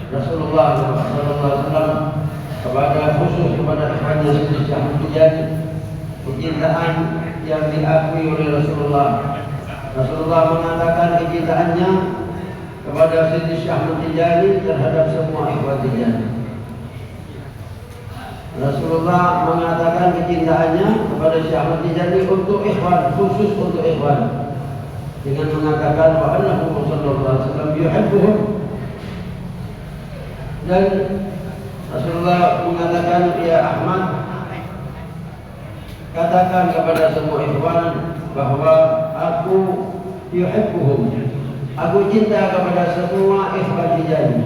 Rasulullah SAW kepada khusus kepada ikhwannya Siti Syahmud Tijani, kecintaan yang diakui oleh Rasulullah. Rasulullah mengatakan kecintaannya kepada Siti Syahmud Tijani terhadap semua ikhwan Tijani. Rasulullah mengatakan kecintaannya kepada Syahmud Tijani untuk ikhwan, khusus untuk ikhwan, dengan mengatakan wa annahu sallallahu alaihi wasallam yuhibbuhum. Dan Rasulullah mengatakan, ya Ahmad, katakan kepada semua ikhwan bahwa aku yuhibbuhum, aku cinta kepada semua ikhwan Tijani.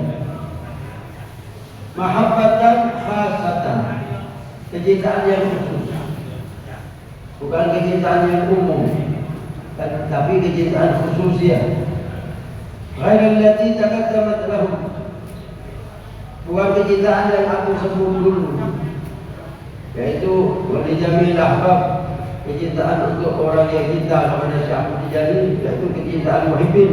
Mahabbatan khasatan, kecintaan yang khusus, bukan kecintaan yang umum, tapi kecintaan khususnya. Ghairul lati taqaddamat lahum, bukan kecintaan yang aku sebut dulu, yaitu wali jamil ahbab, kecintaan untuk orang yang cinta kepada Syahmud Tijani, yaitu kecintaan muhibbin,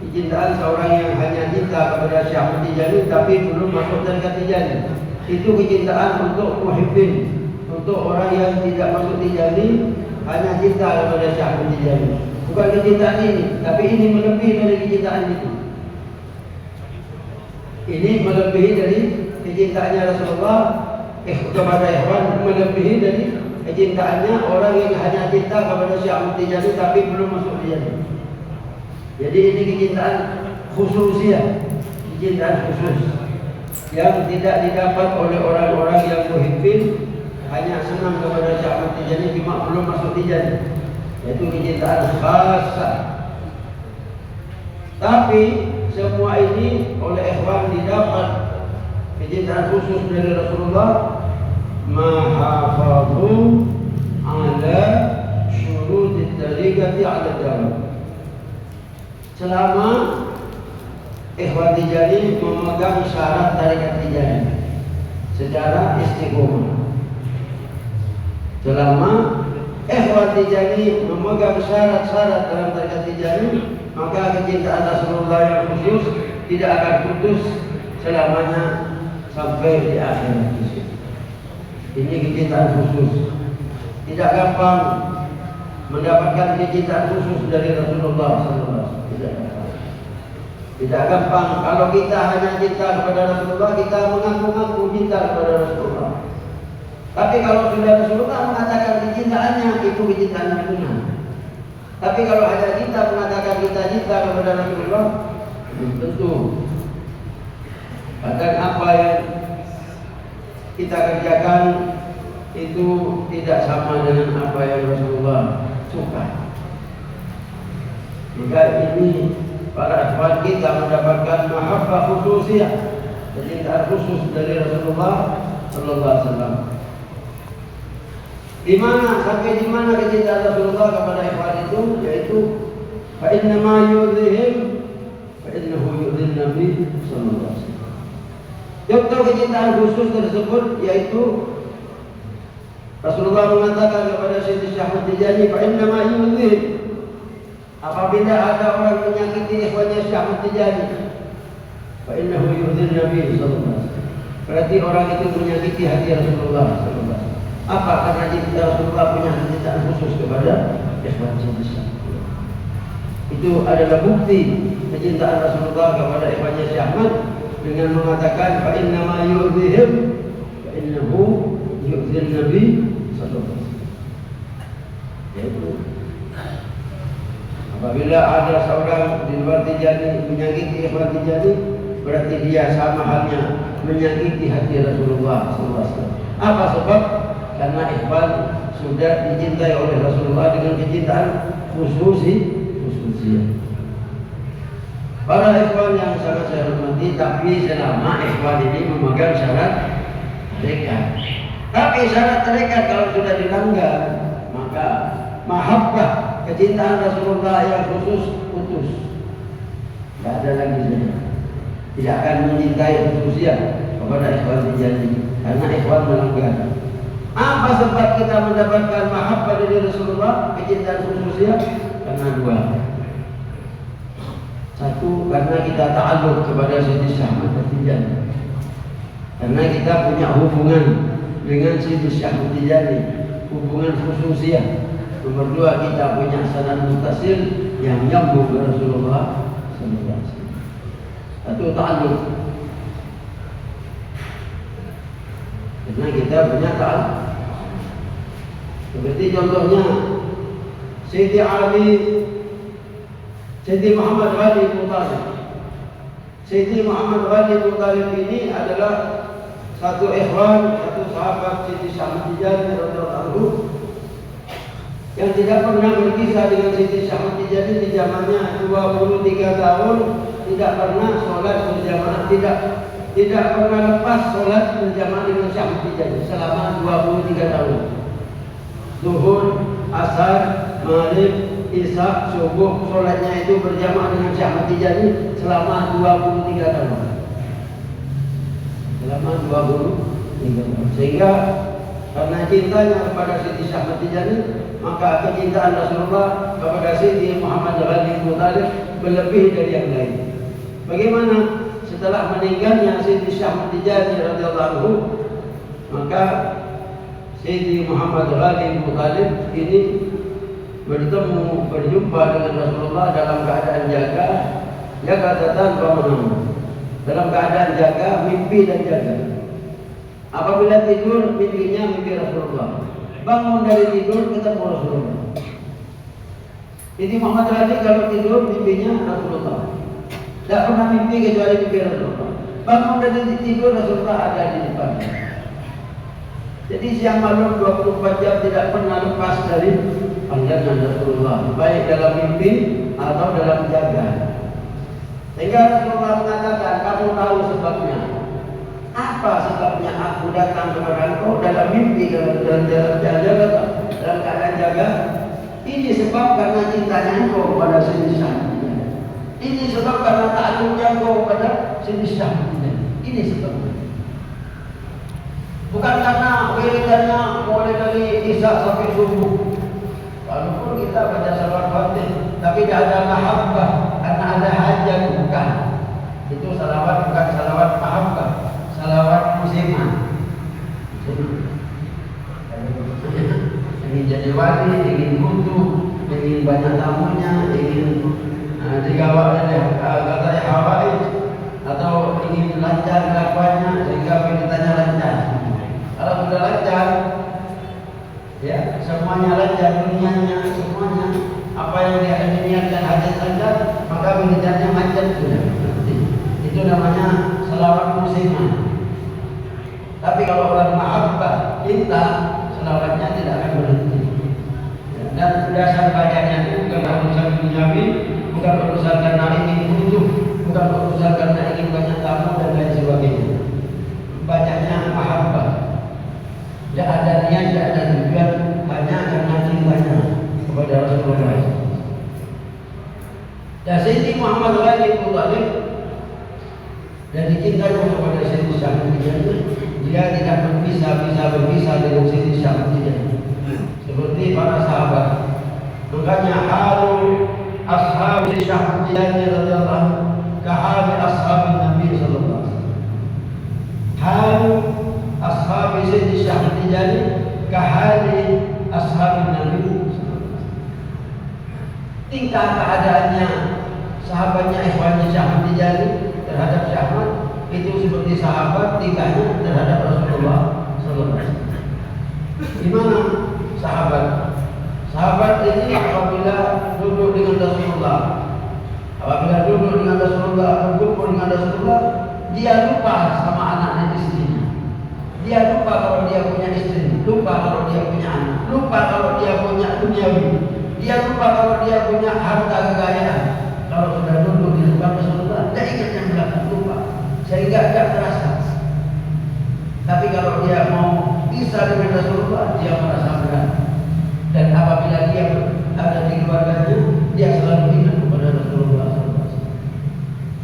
kecintaan seorang yang hanya cinta kepada Syahmud Tijani tapi belum masuk tarikat Tijani. Itu kecintaan untuk muhibbin, untuk orang yang tidak masuk Tijani hanya cinta kepada Syahmud Tijani. Bukan kecintaan ini, tapi ini melebihi dari kecintaan itu. Ini melebihi dari kecintaannya Rasulullah kepada ikhwan, melebihi dari kecintaannya orang yang hanya cinta kepada Syahmud Tijani tapi belum masuk Tijani. Jadi ini kecintaan khususnya, kecintaan khusus yang tidak didapat oleh orang-orang yang muhibbin, hanya senang kepada Syahmud Tijani cuma belum masuk Tijani, yaitu kecintaan khasah. Tapi semua ini oleh ikhwan didapat kecintaan khusus dari Rasulullah. Mahafadhu ala syurutid tariqati ala dalam, selama ikhwan Tijani memegang syarat tarikat Tijani secara istiqomah. Selama ikhwan Tijani memegang syarat-syarat dalam tarikat Tijani, maka kecintaan Rasulullah yang khusus tidak akan putus selamanya sampai di akhirat. Ini kecintaan khusus. Tidak gampang mendapatkan kecintaan khusus dari Rasulullah SAW. Tidak gampang. Kalau kita hanya cinta kepada Rasulullah, kita mengaku-ngaku cinta kepada Rasulullah. Tapi kalau sudah Rasulullah mengatakan kecintaannya, itu kecintaan yang benar. Tapi kalau hanya kita mengatakan kita cinta kepada Rasulullah, belum tentu. Bahkan apa yang kita kerjakan itu tidak sama dengan apa yang Rasulullah suka. Jika ini para ikhwan kita mendapatkan mahabbah khususiyah, kecintaan khusus dari Rasulullah sallallahu alaihi wasallam. Di mana sampai di mana kecintaan Rasulullah kepada ikhwan itu, yaitu fa inna ma yudhihim fa innahu yudhin Nabi sallallahu alaihi wasallam. Contoh kecintaan khusus tersebut yaitu Rasulullah mengatakan kepada Siti Syahmud Tijani, fa inna ma yudhihim, apabila ada orang menyakiti ikhwannya Syahmud Tijani, fa innahu yudhin Nabi sallallahu alaihi wasallam, berarti orang itu menyakiti hati Rasulullah sallallahu alaihi wasallam. Apa? Karena cinta Rasulullah punya kecintaan khusus kepada ikhwan Siti Syahmud. Itu adalah bukti kecintaan Rasulullah kepada ikhwannya Syahmud dengan mengatakan fa inna ma yu'dhihim fa innahu yu'dhin Nabi sallallahu alaihi wasallam. Yaitu apabila ada seorang di luar Tijani menyakiti ikhwan Tijani, berarti dia sama halnya menyakiti hati Rasulullah sallallahu alaihi wasallam. Apa sebab? Karena ikhwan sudah dicintai oleh Rasulullah dengan kecintaan khususnya. Para ikhwan yang sangat saya hormati, tapi selama ikhwan ini memegang syarat tarekat. Tapi syarat tarekat kalau sudah dilanggar, maka mahabbah, kecintaan Rasulullah yang khusus putus. Tidak ada lagi saja. Tidak akan mencintai khususnya kepada ikhwan Tijani karena ikhwan melanggar. Apa sebab kita mendapatkan mahabbah dari Rasulullah, kecintaan khususnya? Karena dua. Satu, karena kita ta'alluq kepada Siti Syahmat Tijani, karena kita punya hubungan dengan Siti Syahmat Tijani, hubungan khususiyah. Nomor dua, kita punya sanad muttasil yang nyambung ke Rasulullah SAW. Satu, ta'alluq, karena kita punya ta'alluq. Seperti contohnya Siti Ali, Siti Muhammad Ghali Muttalib. Siti Muhammad Ghali Muttalib ini adalah satu ikhwan, satu sahabat Siti Syahmat Tijani radhiyallahu anhu yang tidak pernah berpisah dengan Siti Syahmat Tijani di zamannya 23 tahun, tidak pernah sholat berjamaah, tidak pernah lepas sholat berjamaah dengan Syahmat Tijani selama 23 tahun. Zuhur, asar, maghrib, isya, subuh, sholatnya itu berjamaah dengan Syahmat Tijani selama 23 tahun. Selama 23 tahun. Sehingga karena cintanya kepada Siti Syahmat Tijani, maka kecintaan Rasulullah kepada Siti Muhammad Ghali Muttalib berlebih dari yang lain. Bagaimana? Setelah meninggalnya Siti Syahmat Tijani radhiyallahu anhu, maka Siti Muhammad Ghali Muttalib ini berjumpa dengan Rasulullah dalam keadaan jaga tanpa menang, dalam keadaan jaga, mimpi dan jaga. Apabila tidur, mimpinya mimpi Rasulullah. Bangun dari tidur, ketemu Rasulullah. Jadi Muhammad Ghali kalau tidur, mimpinya Rasulullah. Tidak pernah mimpi kecuali mimpi Rasulullah. Bangun dari tidur, Rasulullah ada di depan. Jadi siang malam 24 jam tidak pernah lepas dari pandangan Rasulullah, baik dalam mimpi atau dalam jaga. Sehingga Rasulullah mengatakan, kamu tahu sebabnya. Apa sebabnya aku datang kepada engkau dalam mimpi, dalam jaga, dalam keadaan jaga? Ini sebab karena cintanya engkau kepada Siti Syahmat. Ini sebab karena ta'alluqnya engkau kepada Siti Syahmat. Ini sebabnya. Bukan karena wiridannya mulai dari isya sampai subuh. Walaupun kita baca salawat Fatih, tapi tidak ada mahabbah karena ada hajat, bukan. Itu salawat bukan salawat mahabbah, salawat musiman. Ingin jadi wali, ingin butuh, ingin banyak tamunya, ingin digawal oleh kata hawaij, atau ingin lancar kelakuannya sehingga perintahnya lancar. Kalau sudah lancar, ya semuanya lancar, dunianya semuanya, apa yang dia niatkan hajat lancar, maka perintahnya macet sudah. Itu namanya selawat musiman. Tapi kalau orang mahabbah, cinta, selawatnya tidak akan berhenti. Dan dasar bacanya itu bukan urusan duniawi, bukan urusan karena ingin butuh, bukan urusan karena ingin banyak tamu dan lain sebagainya. Bacanya mahabbah. Tidak ada niat, tidak ada tujuan, hanya karena cintanya kepada Rasulullah. Dan Siti Muhammad Ghali Muttalib dan cintanya kepada Siti Syahmat Tijani, dia tidak berpisah dengan Siti Syahmat Tijani seperti para sahabat. Makanya halu ashab Siti Syahmat Tijani radhiyallahu anhu kahali ashab Nabi sallallahu alaihi wasallam. Halu ashab Siti Syahmat Tijani kahali ashab Nabi. Tingkah keadaannya sahabatnya ikhwan Syahmat Tijani terhadap Syahmat itu seperti sahabat tingkahnya terhadap Rasulullah sallallahu alaihi wasallam. Gimana sahabat? Sahabat ini apabila duduk dengan Rasulullah, berkumpul dengan Rasulullah, dia lupa sama anak-anak istrinya. Dia lupa kalau dia punya istri, lupa kalau dia punya anak, lupa kalau dia punya duniawi, dia lupa kalau dia punya harta kekayaan. Kalau sudah duduk di depan Rasulullah, dia ingat yang belakang, lupa, sehingga tidak terasa. Tapi kalau dia mau bisa dengan Rasulullah, dia merasa berat. Dan apabila dia ada di keluarganya, dia selalu ingat kepada Rasulullah SAW.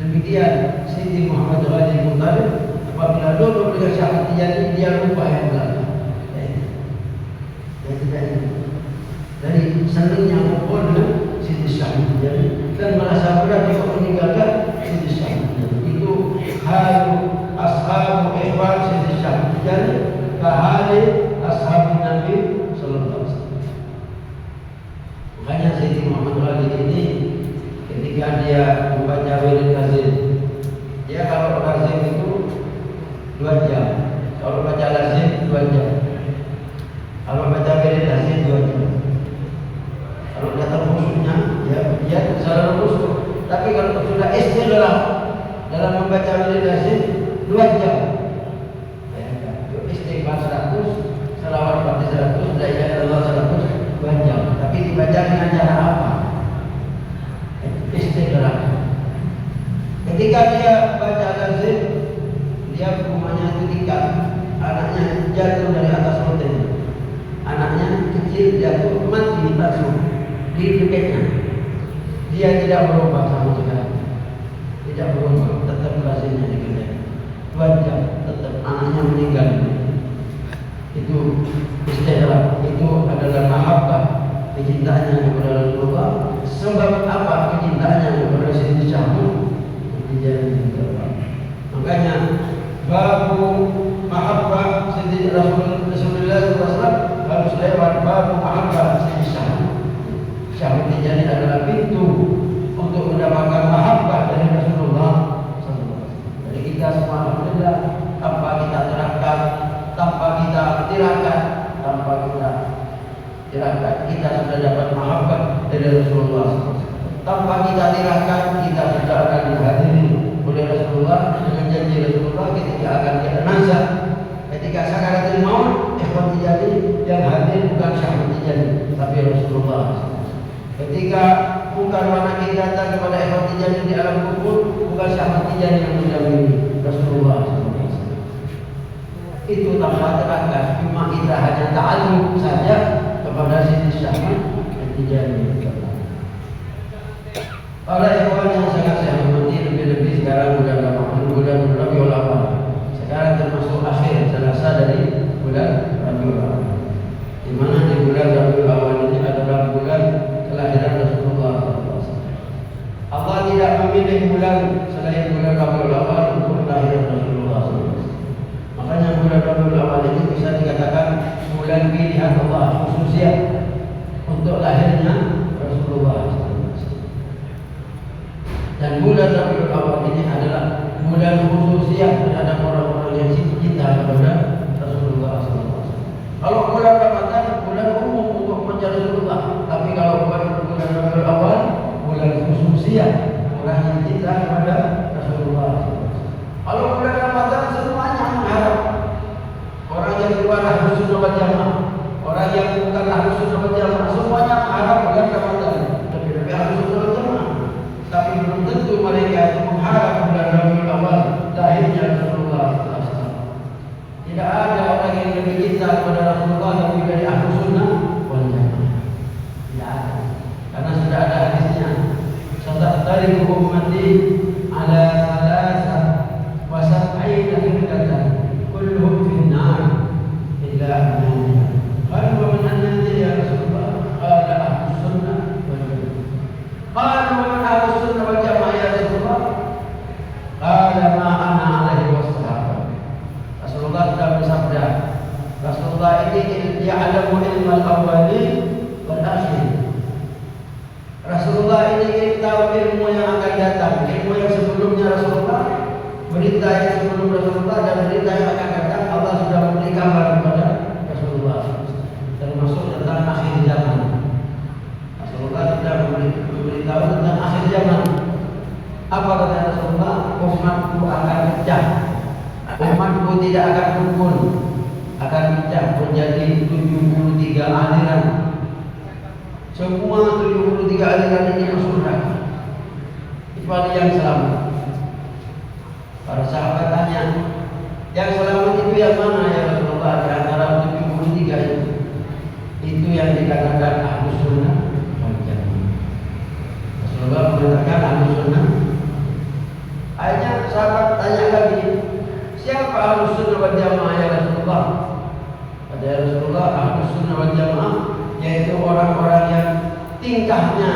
Demikian Siti Muhammad Ghali Muttalib apabila duduk dengan Syahmat Tijani, dia lupa yang belakang. Dia tidak ingat. Dari senangnya kumpul dengan Siti Syahmat Tijani, dan merasa berat jika meninggalkan Siti Syahid. Itu hal ashabu ikhwan Siti Syahid Tijani kahali ashabu Nabi sallallahu alaihi wasallam. Makanya Siti Muhammad Khalid ini ketika dia membaca wirid lazim, dia kalau lazim itu 2 jam, kalau baca lazim 2 jam, kalau baca wirid lazim 2 jam. Kalau datang khusyuknya, dia salah khusyuk. Tapi kalau sudah istighfar dalam membaca wirid lazim 2 jam, istighfar 100, salawat Fatihah 100, la ilaha illallah 100, 2 jam. Tapi dibaca dengan cara apa? Istighfar. Ketika dia baca lazim, dia rumahnya itu tingkat, anaknya jatuh dari atas hotel, anaknya kecil jatuh mati langsung di dekatnya. Dia tidak berubah sama sekali, tidak berubah, tetap lazimnya dikerjakan 2 jam, tetap anaknya meninggal. Itu istighfar, itu adalah mahabbah, kecintaannya kepada Rasulullah. Sebab apa kecintaannya kepada Siti Syahid Tijani? Makanya babu mahabbah Siti Rasulullah SAW harus lewat babu mahabbah Siti Syahid Tijani adalah pintu untuk mendapatkan mahabbah dari Rasulullah SAW. Jadi kita semua alhamdulillah, tanpa kita terangkan, tanpa kita tirakan, kita sudah dapat mahabbah dari Rasulullah SAW. Tanpa kita tirakan, kita sudah akan dihadiri oleh Rasulullah dengan janji Rasulullah ketika akan kita nazar, ketika sakaratul maut. Ikhwan Tijani yang hadir bukan Syahid Tijani tapi Rasulullah. Ketika bukan anak kita datang kepada Ikhwan Tijani di alam kubur, bukan Syahid Tijani yang mendampingi Rasulullah. Itu tanpa terangkan, cuma kita hanya ta'alluq saja kepada Siti Syahid Tijani. Para ikhwan yang sangat saya hormati, lebih-lebih sekarang bulan Rabiul Awal. Sekarang termasuk akhir Selasa dari bulan Rabiul Awal, di mana di bulan Rabiul Awal ini adalah bulan kelahiran Rasulullah SAW. Allah tidak memilih bulan selain bulan Rabiul Awal untuk kelahiran Rasulullah SAW. Makanya bulan Rabiul Awal ini bisa dikatakan bulan pilihan Allah khususnya untuk lahirnya Rasulullah SAW. Dan bulan Rabiul Awal ini adalah bulan khususnya terhadap orang-orang yang cinta kepada Rasulullah SAW. Kalau bulan Ramadan bulan umum untuk mencari Rasulullah, tapi kalau bulan Rabiul Awal bulan khususnya orang yang cinta kepada Rasulullah SAW. Kalau bulan Ramadan semuanya mengharap, orang yang keluar Ahlus Sunnah wal Jamaah, orang yang bukan Ahlus Sunnah wal Jamaah, semuanya mengharap bulan Ramadan. Lebih Ahlus Sunnah wal Jamaah, tapi belum tentu mereka mengharap bulan Rabiul Awal lahirnya Rasulullah SAW. Tidak ada orang yang lebih cinta kepada Rasulullah lebih dari Ahlus Sunnah wal Jamaah. Tidak ada, karena sudah ada hadisnya. Satariku ummati ala salasa wa sab'ina firqatan kulluhum finnar illa anna. Qalu wa man anna ya Rasulullah? Qala Ahlus Sunnah wal Jamaah. Qalu wa man Ahlus Sunnah wal Jamaah ya Rasulullah? Qala ma ana alaihi wassahabat. Rasulullah sudah bersabda, Rasulullah ini ya'lamu ilmal awwalin wal akhirin. Rasulullah ini tahu ilmu yang akan datang, ilmu yang sebelumnya Rasulullah, berita yang sebelum Rasulullah dan berita yang akan datang. Allah sudah memberi kabar kepada Rasulullah, termasuk tentang akhir zaman. Rasulullah sudah memberitahu tentang akhir zaman. Apa kata Rasulullah? Umatku akan pecah, umatku tidak akan rukun, akan pecah menjadi 73 aliran. Semua 73 aliran ini masuk neraka, kecuali yang selamat. Para sahabat tanya, yang selamat itu yang mana ya Rasulullah? Di antara 73 itu yang dikatakan Ahlus Sunnah wal Jamaah. Rasulullah mengatakan Ahlus Sunnah. Akhirnya sahabat tanya lagi, siapa Ahlus Sunnah wal Jamaah ya Rasulullah? Kata Rasulullah, Ahlus Sunnah wal Jamaah yaitu orang-orang yang tingkahnya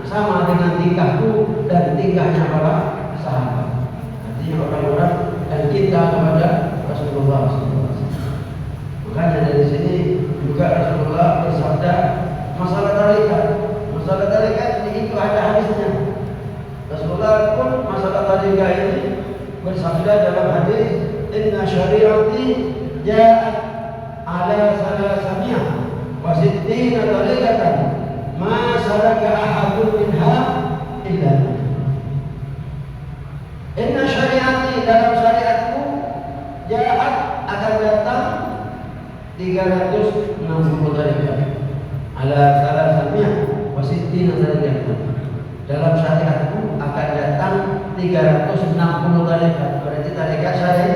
sama dengan tingkahku dan tingkahnya para sahabat. Artinya orang-orang yang cinta kepada Rasulullah SAW. Makanya dari sini juga Rasulullah bersabda masalah tarikat. Masalah tarikat itu ada hadisnya. Rasulullah pun masalah tarikat ini bersabda dalam hadis, inna syari'ati ja'at ala salasamiyah wa sittina tariqatan ma salaka ahadun minha illa. Inna syari'ati, dalam syariatku, ja'at, akan datang 360 tariqat ala salasamiyah wa sittina tariqatan. Dalam syariatku akan datang 360 tariqat. Berarti tariqat syari'.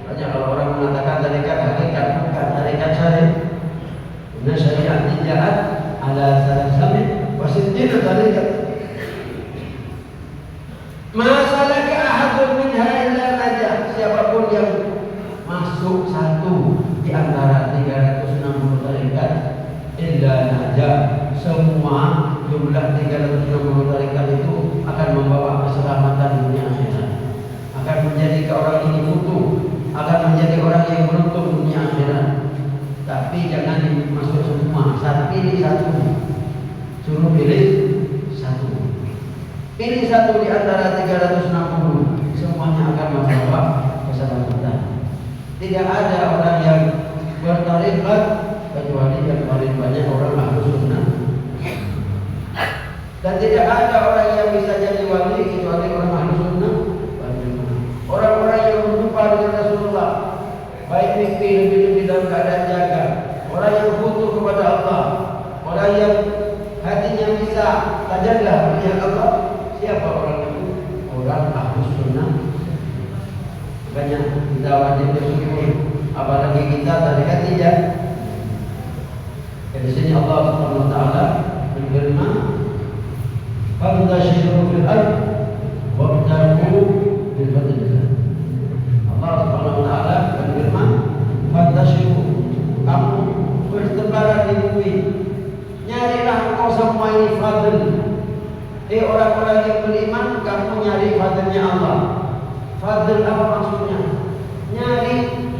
Banyak kalau orang mengatakan tariqat hakikat, bukan tariqat syari'. Inna syari'ati ja'at ala salasamiyah wa sittina tariqat. Masalaka ahadun minha illa najah. Siapapun yang masuk satu di antara 360 tariqat illa najah, semua jumlah 360 tariqat itu akan membawa keselamatan dunia akhirat. Akan menjadi orang ini utuh, akan menjadi orang yang beruntung dunia akhirat. Tapi jangan masuk semua, pilih satu. Suruh pilih satu. Pilih satu di antara 360, semuanya akan membawa keselamatan. Tidak ada orang yang bertarikat kecuali yang paling banyak orang Ahlus Sunnah. Dan tidak ada orang yang bisa jadi wali kecuali orang Ahlus Sunnah. Orang-orang yang berjumpa dengan Rasulullah, baik mimpi lebih-lebih dalam keadaan jaga, orang yang butuh kepada Allah, orang yang hatinya bisa tajallah melihat Allah. Siapa orang itu? Orang Ahlus Sunnah. Makanya kita wajib bersyukur, apalagi kita tarikat tidak. Di sini Allah Subhanahu wa taala berfirman, "Fantashiru fil ardh wabtaghu min fadlillah." Allah Subhanahu wa taala berfirman, "Fantashiru," kamu bertebaran di bumi, nyarilah engkau semua ini fadl. Orang-orang yang beriman, kamu nyari fadlnya Allah. Fadl apa maksudnya? Nyari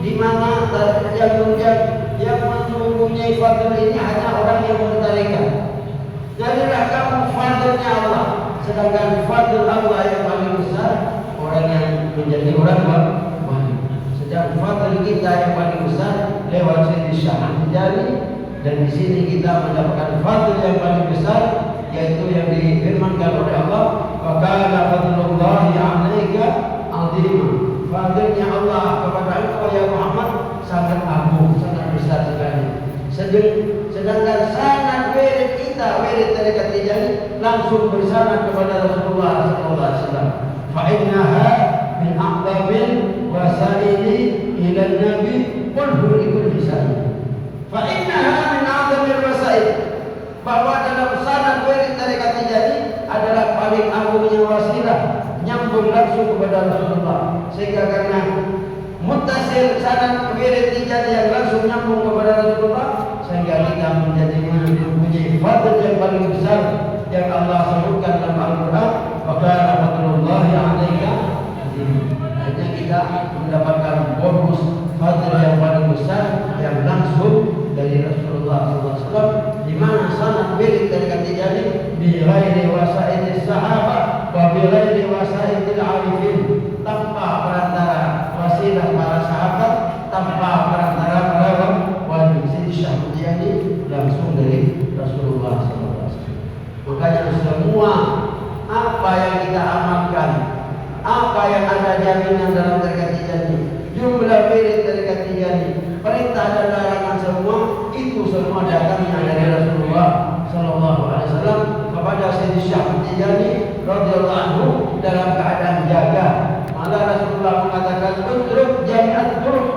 di mana yang mempunyai fadl ini hanya orang yang bertarikat. Jadilah kamu fadlnya Allah. Sedangkan fadl Allah yang paling besar, orang yang menjadi orang wali. Sedangkan fadl kita yang paling besar lewat Sayyidina Syahid Tijani. Dan di sini kita mendapatkan fadl yang paling besar, yaitu yang difirmankan oleh Allah, wa kana fadlullahi 'alaika 'azima. Fadlnya Allah kepada engkau ya Muhammad sangat agung, sangat besar sekali. Sedangkan sanad wirid kita, wirid tarikat Tijani, langsung bersanad kepada Rasulullah sallallahu alaihi wasallam. Fa innaha min aqdabil wasaili ila nabi qul huwa lisan. Fa innaha min aqdabil wasail. Bahwa dalam sanad wirid tarikat Tijani adalah paling agungnya wasilah, nyambung langsung kepada Rasulullah. Sehingga karena muttasil sanad wirid Tijani yang langsung nyambung kepada Rasulullah, sehingga kita menjadi mempunyai fadl yang paling besar yang Allah sebutkan dalam Al-Quran, wa kana fadlullahi 'alaika 'azim. Hanya kita mendapatkan bonus fadl yang paling besar yang langsung dari Rasulullah SAW, di mana sanad wirid tarikat Tijani bi ghairi wasaidis sahabat wa bi ghairi wasaidil arifin, tanpa perantara wasilah para sahabat, tanpa perantara para wali. Syahid Tijani langsung dari Rasulullah SAW. Makanya semua apa yang kita amalkan, apa yang ada jaminan dalam tarikat Tijani, jumlah wirid tarikat Tijani, perintah dan larangan semua itu semua datangnya dari Rasulullah sallallahu alaihi wasallam kepada Sayyidina Syahid Tijani radhiyallahu anhu dalam keadaan jaga. Malah Rasulullah mengatakan utruk jami'at turuk.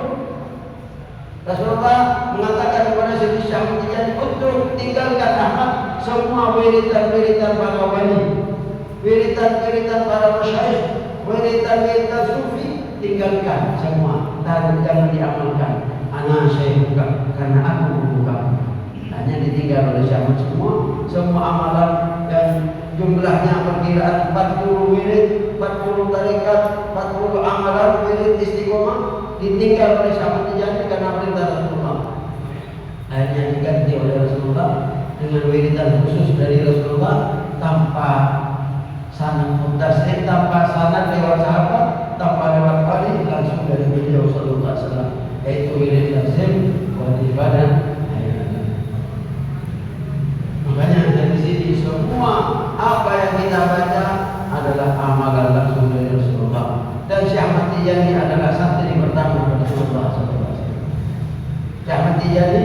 Rasulullah mengatakan kepada Sayyidina Syahid Tijani, utruk, tinggalkan Ahmad semua wiridan-wiridan para wali, wiridan-wiridan para masyayikh, wiridan-wiridan sufi, tinggalkan semua, jangan diamalkan. Ana syaikhka, karena aku bukan. Hanya ditinggal oleh Syahid semua amalan dan jumlahnya perkiraan 40 wirid, 40 tarekat, 40 amalan wirid istiqomah ditinggal oleh Syekh Tijani karena perintah Rasulullah. Akhirnya diganti oleh Rasulullah dengan wiridan khusus dari Rasulullah tanpa sanad muttasil, tanpa sanad lewat sahabat, tanpa lewat wali, langsung dari beliau sallallahu alaihi wasallam, yaitu wirid lazim wajib dan makanya dari sini semua apa yang kita baca adalah amalan langsung dari Rasulullah. Dan Syekh Ahmad Tijani adalah santri pertama Rasulullah SAW. Syekh Ahmad Tijani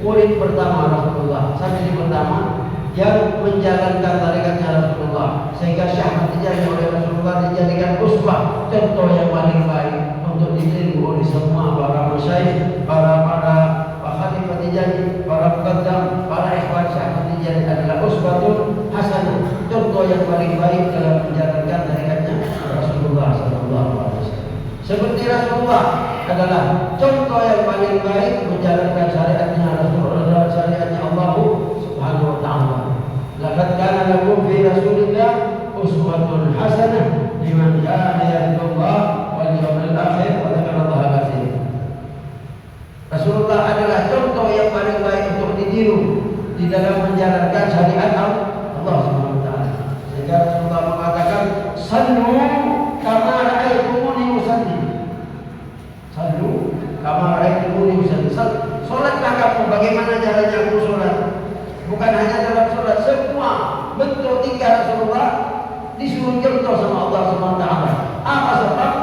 murid pertama Rasulullah, santri pertama yang menjalankan tarekatnya Rasulullah, sehingga Syekh Ahmad Tijani oleh Rasulullah dijadikan uswah, contoh yang paling baik untuk ditiru oleh semua para masyayikh, para khalifah Tijani, para muqaddam, para ikhwan. Syekh Ahmad Tijani adalah uswatun hasanah, contoh yang paling baik dalam menjalankan tarekatnya Rasulullah sallallahu alaihi wasallam. Seperti Rasulullah adalah contoh yang paling baik menjalankan syariatnya Rasulullah, syariatnya Allah Subhanahu wa taala. Laqad kana lakum fi Rasulillah uswatun hasanah liman kana yarjullah wal yawmil akhir wa dzakara Allah katsiran. Rasulullah adalah contoh yang paling baik untuk ditiru di dalam menjalankan syariat Allah Subhanahu wa taala. Sehingga Rasulullah mengatakan, "Sallu kama ra'aytumuni usalli." Sallu kama ra'aytumuni usalli. Salatlah kamu bagaimana caranya aku salat. Bukan hanya dalam salat, semua bentuk tingkah Rasulullah disuruh contoh sama Allah Subhanahu wa taala. Apa sebab?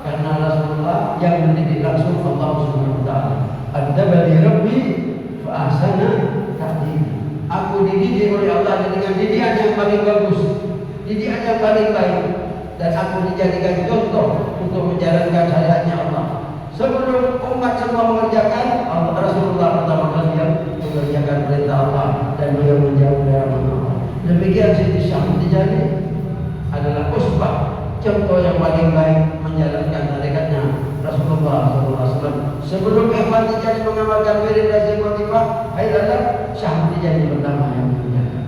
Karena Rasulullah yang mendidik langsung Allah Subhanahu wa taala. Adzabani Rabbi fa ahsana ta'dibi. Aku dididik oleh Allah dengan didikan yang paling bagus, didikan yang paling baik, dan aku dijadikan contoh untuk menjalankan syariatnya Allah. Sebelum umat semua mengerjakan, Rasulullah pertama kali yang mengerjakan perintah Allah dan beliau menjauh dari Allah. Demikian Syekh Ahmad Tijani adalah uswah, contoh yang paling baik menjalankan tarekatnya Rasulullah SAW. Sebelum Ahmad Tijani mengamalkan wirid lazim watifah, adalah Syekh Ahmad Tijani pertama yang menjalankan.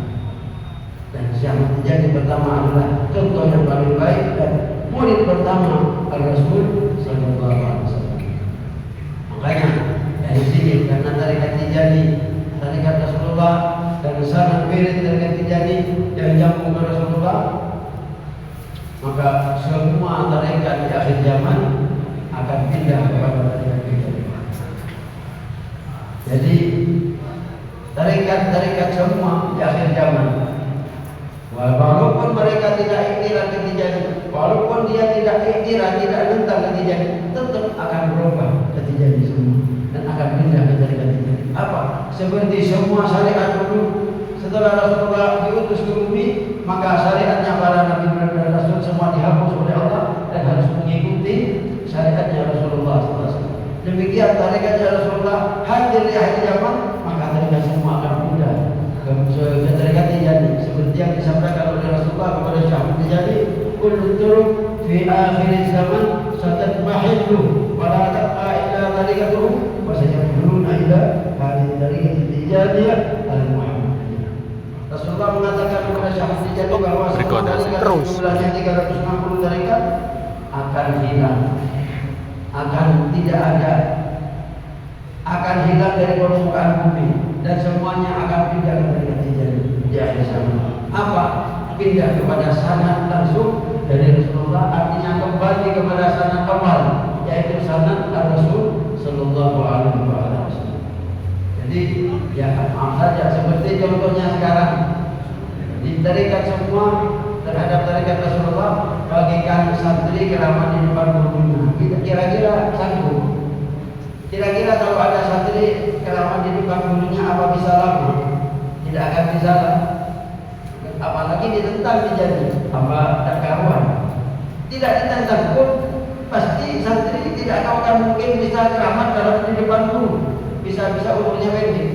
Dan Syekh Ahmad Tijani pertama adalah contoh yang paling baik dan murid pertama Rasul Sallallahu Alaihi Wasallam. Makanya dari sini karena tarekat Tijani, tarekat Rasulullah dan sanad wirid tarekat Tijani yang nyambung ke Rasulullah, maka semua tarekat di akhir zaman akan pindah kepada tarekat Tijani. Jadi tarekat semua di akhir zaman, walaupun mereka tidak iktiran ke Tijani, walaupun dia tidak iktiran, tidak tentang ke Tijani, tetap akan berubah ke Tijani semua dan akan pindah ke tarekat Tijani. Apa? Seperti semua syariat dulu setelah Rasulullah diutus ke bumi, maka syariatnya para nabi dan rasul semua dihapus oleh Allah dan harus mengikuti syariatnya Rasulullah SAW. Demikian tarekatnya Rasulullah hadir di akhir zaman, maka tarekat semua akan pindah ke tarekat Tijani. Seperti yang disampaikan oleh Rasulullah kepada Syekh Ahmad Tijani, kullu turuq fi akhir zaman satatmahillu wa la tabqa illa tarekatuhu wa sayaquluna ila hadhihi tarekati Tijaniyah al-Muhammadiyah. Rasulullah mengatakan kepada Syekh Ahmad Tijani bahwa terus jumlahnya 360 tarekat akan hilang, akan tidak ada, akan hilang dari permukaan bumi dan semuanya akan pindah ke tarekat Tijani di akhir zaman. Apa? Pindah kepada sanad langsung dari Rasulullah, artinya kembali kepada sanad awal, yaitu sanad Rasul Sallallahu Alaihi Wasallam. Jadi ya maaf saja, seperti contohnya sekarang di tarekat semua terhadap tarekat Rasulullah, bagikan santri keramat di depan gurunya. Kira-kira sanggup? Kira-kira kalau ada santri keramat di depan gurunya, apa bisa lama? Tidak akan bisa. Apalagi ditentang Tijani, apa tak karuan? Tidak ditentang pun pasti santri tidak akan mungkin bisa keramat kalau di depan guru. Bisa-bisa umurnya pendek.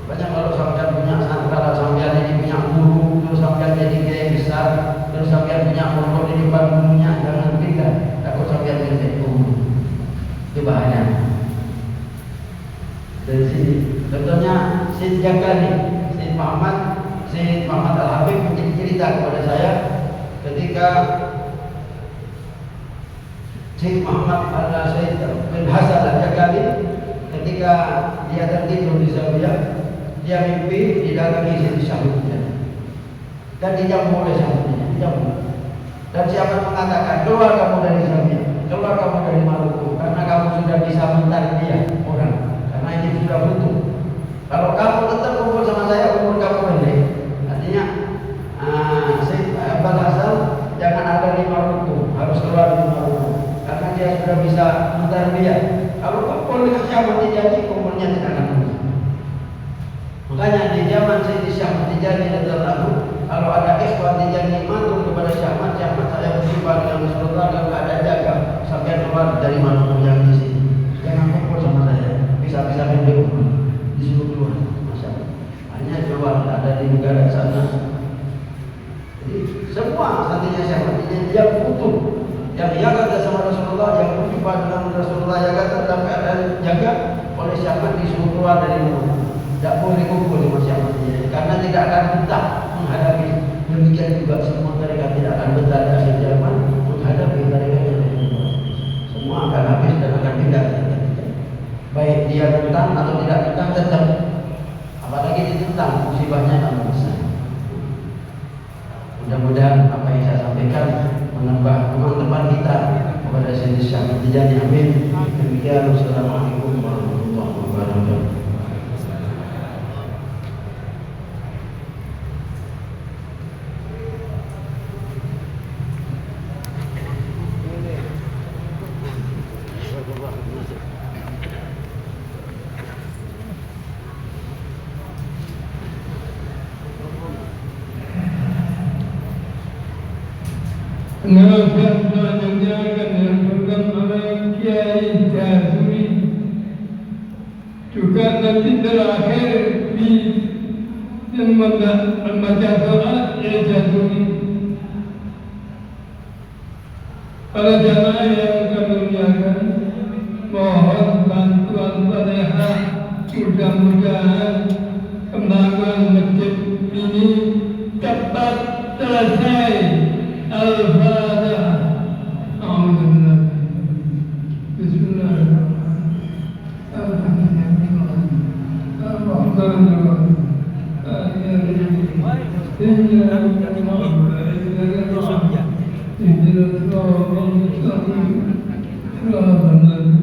Makanya kalau sampai punya santri, kalau sampai ini punya guru, terus sampai jadi kiai besar, terus sampai punya umur di depan gurunya, jangan pindah. Takut sampai pendek umur. Itu bahaya. Dari sini, contohnya Syed Jakani, Syed Muhammad, Syed Muhammad Al-Habib cerita kepada saya ketika Syed Muhammad Al-Syed bin Hasan Al-Jakali ketika dia tertidur di Zambia, dia mimpi didatangi Syed Syahidnya dan dijamu oleh Syahidnya, dijamu. Dan siapa mengatakan keluar kamu dari Zambia, keluar kamu dari Maluku, karena kamu sudah bisa menarik dia orang, karena ini sudah butuh. Kalau kamu tetap kumpul sama saya, umur kamu pendek. Artinya Syed Abdul Hasan jangan ada di Maluku, harus keluar di Maluku, karena dia sudah bisa mentarbiyah. Kalau kumpul dengan Syahid Tijani, kumpulnya tidak akan mungkin. Makanya di zaman Syed Syahid Tijani radhiyallahu, kalau ada ikhwan Tijani matur kepada Syahid, saya berjumpa dengan Rasulullah dan ada jaga sampai keluar dari Maluku yang di sini. Jangan kumpul sama saya, bisa-bisa pendek disuruh keluar. Masya Allah. Hanya keluar, ada di negara sana. Jadi semua santinya Syahid yang butuh, yang kata sama Rasulullah, yang berjumpa dengan Rasulullah, yang kata dalam keadaan jaga oleh Syahid disuruh keluar dari Maluku. Tidak boleh kumpul sama Syahid karena tidak akan betah menghadapi. Demikian juga semua mereka tidak akan betah di akhir zaman menghadapi mereka yang lain. Semua akan habis dan akan pindah. Baik dia tentang atau tidak tentang, tetap. Apalagi ditentang, musibahnya akan besar. Mudah-mudahan apa yang saya sampaikan menambah teman-teman kita kepada Syed Syahid Tijani. Amin. Demikian. Wassalamualaikum warahmatullahi wabarakatuh. Nafas menjalankan yang pertama oleh Kiai Jazuli, juga nanti terakhir di membaca doa Kiai Jazuli. Para jamaah yang kami muliakan, mohon bantuan Fatihah. Mudah-mudahan pembangunan masjid ini cepat selesai. Al-Fatihah. Alhamdulillah. Bismillahirrahmanirrahim.